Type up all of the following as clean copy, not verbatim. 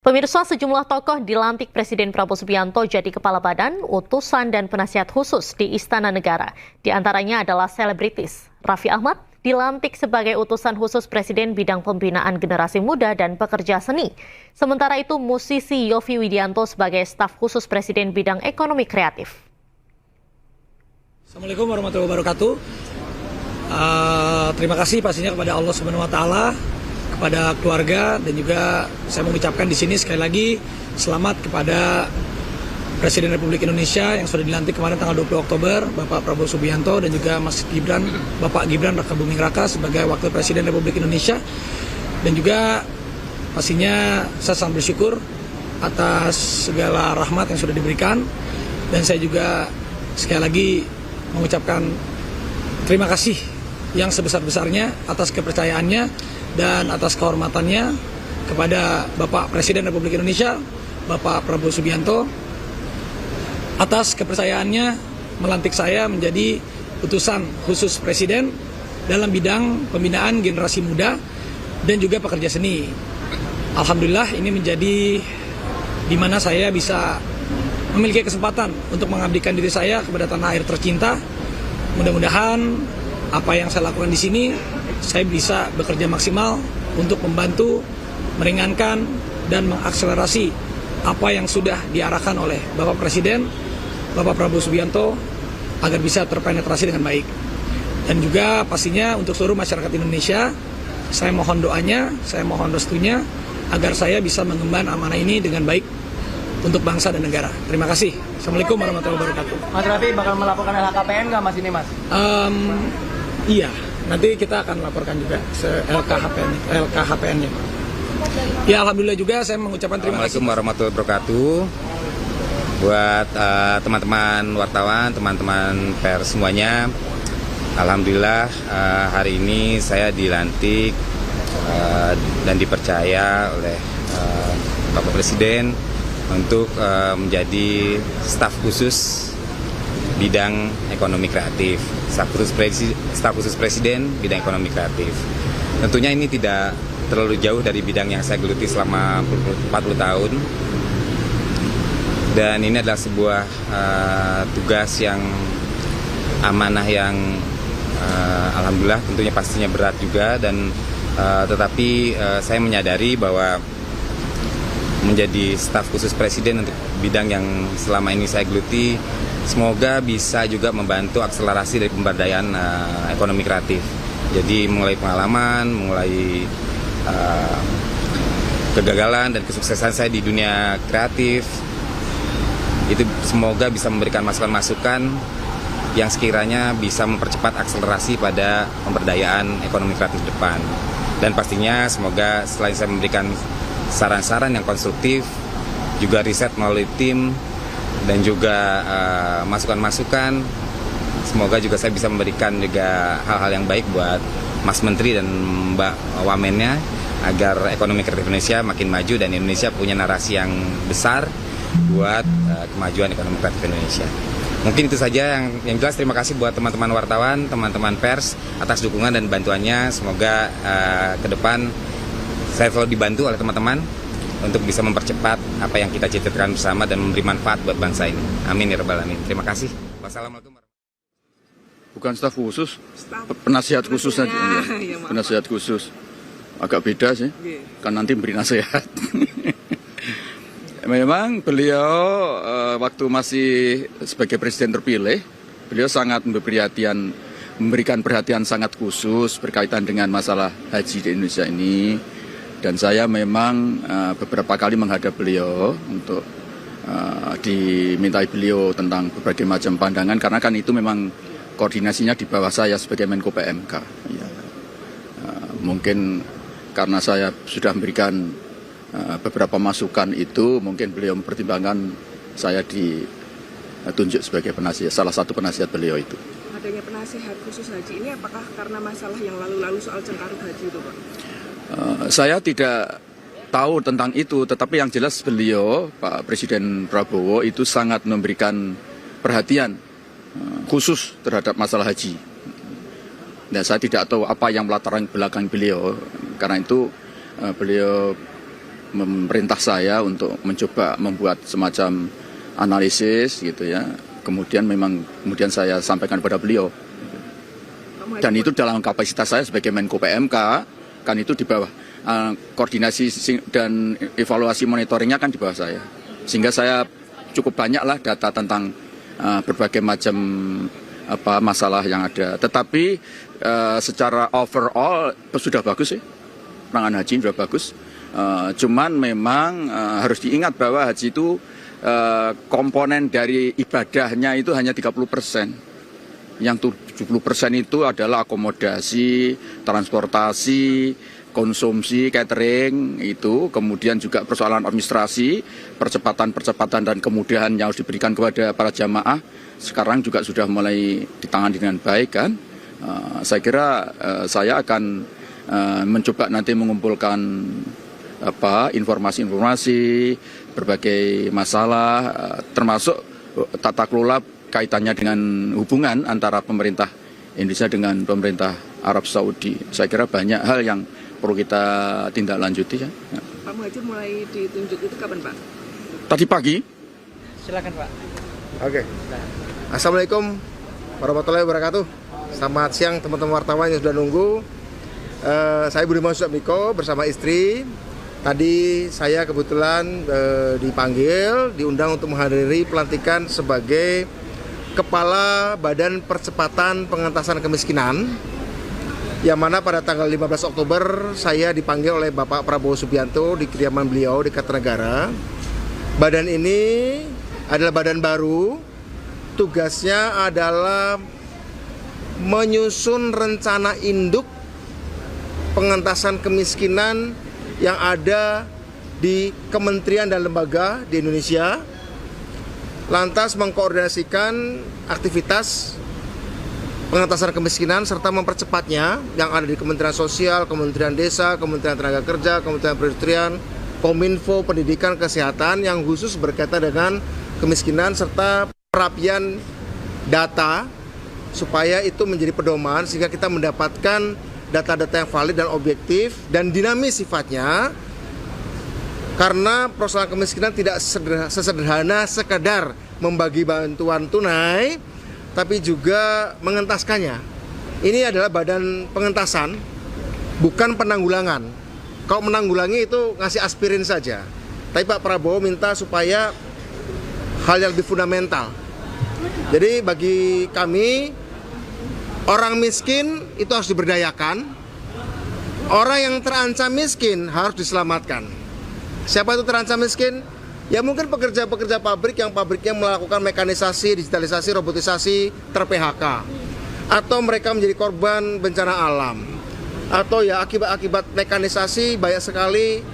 Pemirsa, sejumlah tokoh dilantik Presiden Prabowo Subianto jadi kepala badan, utusan, dan penasihat khusus di Istana Negara. Di antaranya adalah selebritis. Raffi Ahmad dilantik sebagai utusan khusus Presiden bidang pembinaan generasi muda dan pekerja seni. Sementara itu, musisi Yovie Widianto sebagai staf khusus Presiden bidang ekonomi kreatif. Assalamualaikum warahmatullahi wabarakatuh. Terima kasih pastinya kepada Allah Subhanahu Wa Taala, kepada keluarga, dan juga saya mengucapkan di sini sekali lagi selamat kepada Presiden Republik Indonesia yang sudah dilantik kemarin tanggal 20 Oktober, Bapak Prabowo Subianto, dan juga Mas Gibran, Bapak Gibran Rakabuming Raka sebagai Wakil Presiden Republik Indonesia. Dan juga pastinya saya sangat bersyukur atas segala rahmat yang sudah diberikan, dan saya juga sekali lagi mengucapkan terima kasih yang sebesar-besarnya atas kepercayaannya dan atas kehormatannya kepada Bapak Presiden Republik Indonesia, Bapak Prabowo Subianto, atas kepercayaannya melantik saya menjadi utusan khusus Presiden dalam bidang pembinaan generasi muda dan juga pekerja seni. Alhamdulillah, ini menjadi di mana saya bisa memiliki kesempatan untuk mengabdikan diri saya kepada tanah air tercinta. Mudah-mudahan apa yang saya lakukan di sini, saya bisa bekerja maksimal untuk membantu, meringankan, dan mengakselerasi apa yang sudah diarahkan oleh Bapak Presiden, Bapak Prabowo Subianto, agar bisa terpenetrasi dengan baik. Dan juga pastinya untuk seluruh masyarakat Indonesia, saya mohon doanya, saya mohon restunya, agar saya bisa mengemban amanah ini dengan baik untuk bangsa dan negara. Terima kasih. Assalamualaikum warahmatullahi wabarakatuh. Mas Raffi bakal melaporkan LHKPN nggak Mas ini Mas? Iya, nanti kita akan laporkan juga LKHPN-nya. Ya, alhamdulillah juga saya mengucapkan terima kasih. Assalamualaikum warahmatullahi wabarakatuh. Buat teman-teman wartawan, teman-teman pers semuanya, alhamdulillah hari ini saya dilantik dan dipercaya oleh Bapak Presiden untuk menjadi staf khusus bidang ekonomi kreatif, staf khusus Presiden bidang ekonomi kreatif. Tentunya ini tidak terlalu jauh dari bidang yang saya geluti selama 40 tahun, dan ini adalah sebuah tugas yang amanah yang alhamdulillah tentunya pastinya berat juga, dan tetapi saya menyadari bahwa menjadi staf khusus Presiden untuk bidang yang selama ini saya geluti, semoga bisa juga membantu akselerasi dari pemberdayaan ekonomi kreatif. Jadi mulai pengalaman, mulai kegagalan dan kesuksesan saya di dunia kreatif, itu semoga bisa memberikan masukan-masukan yang sekiranya bisa mempercepat akselerasi pada pemberdayaan ekonomi kreatif depan. Dan pastinya semoga selain saya memberikan saran-saran yang konstruktif, juga riset melalui tim, dan juga masukan-masukan, semoga juga saya bisa memberikan juga hal-hal yang baik buat Mas Menteri dan Mbak Wamennya, agar ekonomi kreatif Indonesia makin maju dan Indonesia punya narasi yang besar buat kemajuan ekonomi kreatif Indonesia. Mungkin itu saja yang jelas. Terima kasih buat teman-teman wartawan, teman-teman pers atas dukungan dan bantuannya. Semoga ke depan saya selalu dibantu oleh teman-teman untuk bisa mempercepat apa yang kita cita-citakan bersama dan memberi manfaat buat bangsa ini. Amin ya rabbal alamin. Terima kasih. Wassalamualaikum. Bukan staf khusus, penasihat khusus saja. Ya, penasihat khusus. Agak beda sih, kan nanti memberi nasihat. Memang beliau waktu masih sebagai presiden terpilih, beliau sangat memberikan perhatian sangat khusus berkaitan dengan masalah haji di Indonesia ini. Dan saya memang beberapa kali menghadap beliau untuk dimintai beliau tentang berbagai macam pandangan, karena kan itu memang koordinasinya di bawah saya sebagai Menko PMK. Ya. Mungkin karena saya sudah memberikan beberapa masukan itu, mungkin beliau mempertimbangkan saya ditunjuk sebagai penasihat, salah satu penasihat beliau itu. Adanya penasihat khusus haji ini apakah karena masalah yang lalu-lalu soal cengkarut haji itu, Pak? Saya tidak tahu tentang itu, tetapi yang jelas beliau, Pak Presiden Prabowo, itu sangat memberikan perhatian khusus terhadap masalah haji. Dan saya tidak tahu apa yang melatar belakang beliau, karena itu beliau memerintah saya untuk mencoba membuat semacam analisis gitu ya. Kemudian saya sampaikan kepada beliau. Dan itu dalam kapasitas saya sebagai Menko PMK, kan itu di bawah koordinasi dan evaluasi monitoringnya kan di bawah saya. Sehingga saya cukup banyaklah data tentang berbagai macam masalah yang ada. Tetapi secara overall sudah bagus sih. Penanganan haji sudah bagus. Cuman memang harus diingat bahwa haji itu komponen dari ibadahnya itu hanya 30%. Yang 70% itu adalah akomodasi, transportasi, konsumsi, catering itu, kemudian juga persoalan administrasi, percepatan dan kemudahan yang harus diberikan kepada para jamaah. Sekarang juga sudah mulai ditangani dengan baik kan. Saya kira saya akan mencoba nanti mengumpulkan informasi-informasi berbagai masalah termasuk tata kelola kaitannya dengan hubungan antara pemerintah Indonesia dengan pemerintah Arab Saudi. Saya kira banyak hal yang perlu kita tindak lanjuti ya. Pak Muhadjir mulai ditunjuk itu kapan Pak? Tadi pagi. Silakan Pak. Oke. Assalamualaikum warahmatullahi wabarakatuh. Selamat siang teman-teman wartawan yang sudah nunggu. Saya Budiman Sujatmiko bersama istri. Tadi saya kebetulan diundang untuk menghadiri pelantikan sebagai Kepala Badan Percepatan Pengentasan Kemiskinan, yang mana pada tanggal 15 Oktober saya dipanggil oleh Bapak Prabowo Subianto di kediaman beliau di Kartanegara. Badan ini adalah badan baru, tugasnya adalah menyusun rencana induk pengentasan kemiskinan yang ada di kementerian dan lembaga di Indonesia, lantas mengkoordinasikan aktivitas pengentasan kemiskinan serta mempercepatnya yang ada di Kementerian Sosial, Kementerian Desa, Kementerian Tenaga Kerja, Kementerian Perindustrian, Kominfo, Pendidikan, Kesehatan yang khusus berkaitan dengan kemiskinan serta perapian data supaya itu menjadi pedoman sehingga kita mendapatkan data-data yang valid dan objektif dan dinamis sifatnya. Karena persoalan kemiskinan tidak sesederhana sekadar membagi bantuan tunai, tapi juga mengentaskannya. Ini adalah badan pengentasan, bukan penanggulangan. Kalau menanggulangi itu ngasih aspirin saja. Tapi Pak Prabowo minta supaya hal yang lebih fundamental. Jadi bagi kami, orang miskin itu harus diberdayakan. Orang yang terancam miskin harus diselamatkan. Siapa itu terancam miskin? Ya mungkin pekerja-pekerja pabrik yang pabriknya melakukan mekanisasi, digitalisasi, robotisasi, ter-PHK. Atau mereka menjadi korban bencana alam. Atau ya akibat mekanisasi banyak sekali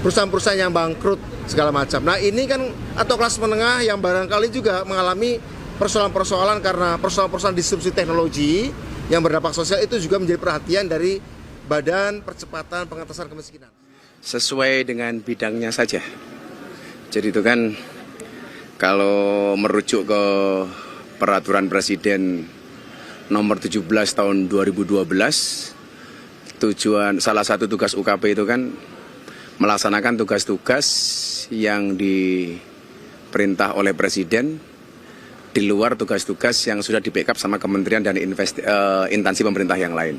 perusahaan-perusahaan yang bangkrut segala macam. Nah ini kan atau kelas menengah yang barangkali juga mengalami persoalan-persoalan karena persoalan-persoalan disrupsi teknologi yang berdampak sosial, itu juga menjadi perhatian dari Badan Percepatan Pengentasan Kemiskinan. Sesuai dengan bidangnya saja. Jadi itu kan kalau merujuk ke peraturan Presiden nomor 17 tahun 2012, salah satu tugas UKP itu kan melaksanakan tugas-tugas yang diperintah oleh Presiden di luar tugas-tugas yang sudah di-backup sama kementerian dan instansi pemerintah yang lain.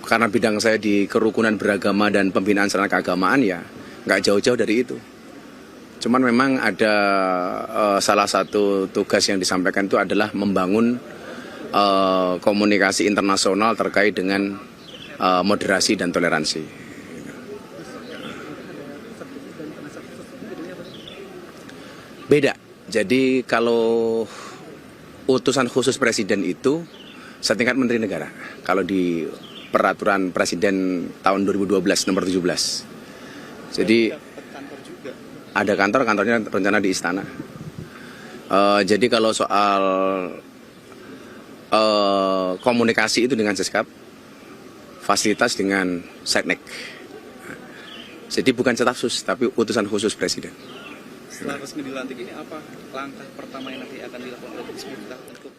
Karena bidang saya di kerukunan beragama dan pembinaan sarana keagamaan, ya nggak jauh-jauh dari itu. Cuman memang ada salah satu tugas yang disampaikan itu adalah membangun komunikasi internasional terkait dengan moderasi dan toleransi. Beda. Jadi kalau utusan khusus presiden itu setingkat menteri negara. Kalau di peraturan presiden tahun 2012 nomor 17. Jadi ada kantornya rencana di istana. Jadi kalau soal komunikasi itu dengan Seskap, fasilitas dengan Setnek. Jadi bukan staf khusus tapi utusan khusus presiden. Setelah resmi dilantik ini apa langkah pertama yang nanti akan dilakukan oleh pemerintah untuk